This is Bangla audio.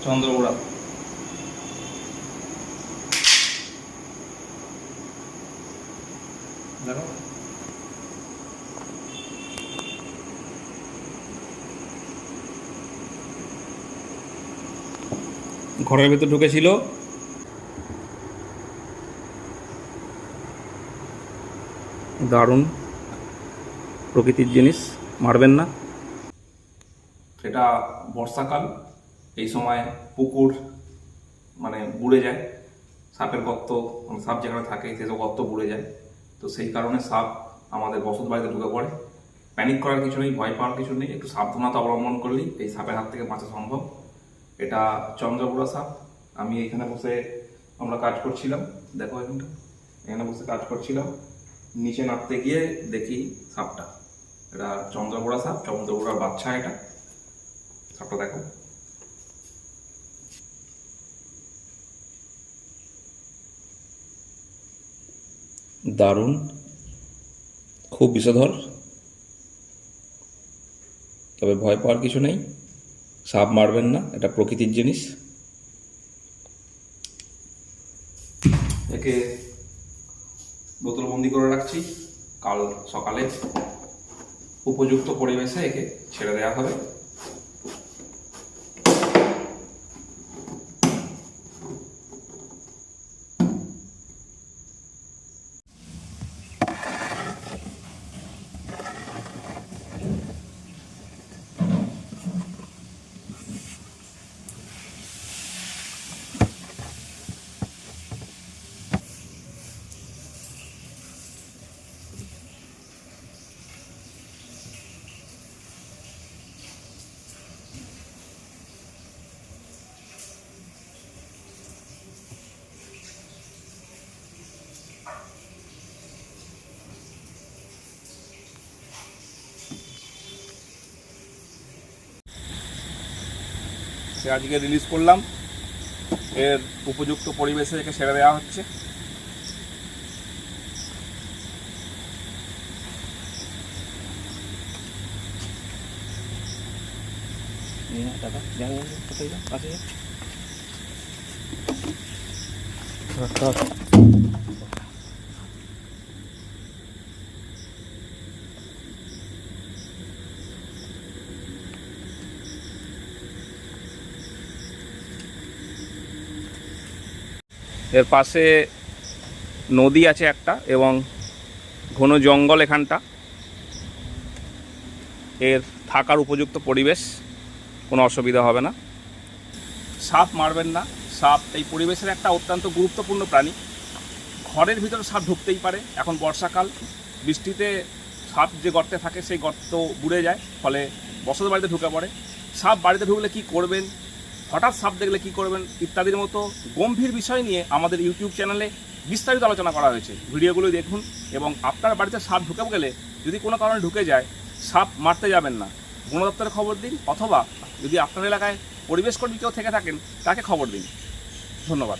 চন্দ্রগোড়া। দেখো ঘরের ভেতর ঢুকেছিল, দারুণ প্রকৃতির জিনিস, মারবেন না। এটা বর্ষাকাল, এই সময় পুকুর মানে বুড়ে যায়, সাপের গর্ত, মানে সাপ যেখানে থাকে সেসব গর্ত বুড়ে যায়, তো সেই কারণে সাপ আমাদের বসত বাড়িতে ঢুকে পড়ে। প্যানিক করার কিছু নেই, ভয় পাওয়ার কিছু নেই, একটু সাবধানতা অবলম্বন করলেই এই সাপের হাত থেকে বাঁচা সম্ভব। এটা চন্দ্রগোড়া সাপ। আমি এখানে বসে আমরা কাজ করছিলাম, দেখো এখানে বসে কাজ করছিলাম, নিচে নামতে গিয়ে দেখি সাপটা। এটা চন্দ্রগোড়া সাপ, চন্দ্রগোড়ার বাচ্চা এটা। সাপটা দেখো, দারুণ, খুব বিষধর, তবে ভয় পাওয়ার কিছু নেই। সাপ মারবেন না, এটা প্রকৃতির জিনিস। একে বোতলবন্দি করে রাখছি, কাল সকালে উপযুক্ত পরিবেশে একে ছেড়ে দেওয়া হবে। সে আজকে রিলিজ করলাম, এর উপযুক্ত পরিবেশে একে ছেড়ে দেওয়া হচ্ছে। এর পাশে নদী আছে একটা এবং ঘন জঙ্গল এখানটা, এর থাকার উপযুক্ত পরিবেশ, কোনো অসুবিধা হবে না। সাপ মারবেন না, সাপ এই পরিবেশের একটা অত্যন্ত গুরুত্বপূর্ণ প্রাণী। ঘরের ভিতরে সাপ ঢুকতেই পারে, এখন বর্ষাকাল, বৃষ্টিতে সাপ যে গর্তে থাকে সেই গর্ত বুড়ে যায়, ফলে বসত বাড়িতে ঢুকে পড়ে। সাপ বাড়িতে ঢুকলে কি করবেন, হঠাৎ সাপ দেখলে কি করবেন ইত্যাদির মতো গম্ভীর বিষয় নিয়ে আমাদের ইউটিউব চ্যানেলে বিস্তারিত আলোচনা করা হয়েছে। ভিডিওগুলো দেখুন এবং আপনার বাড়িতে সাপ ঢুকে গেলে যদি কোনো কারণে ঢুকে যায়, সাপ মারতে যাবেন না, বন দপ্তরে খবর দিন, অথবা যদি আপনার এলাকায় পরিবেশকর্মী কেউ থেকে থাকেন তাকে খবর দিন। ধন্যবাদ।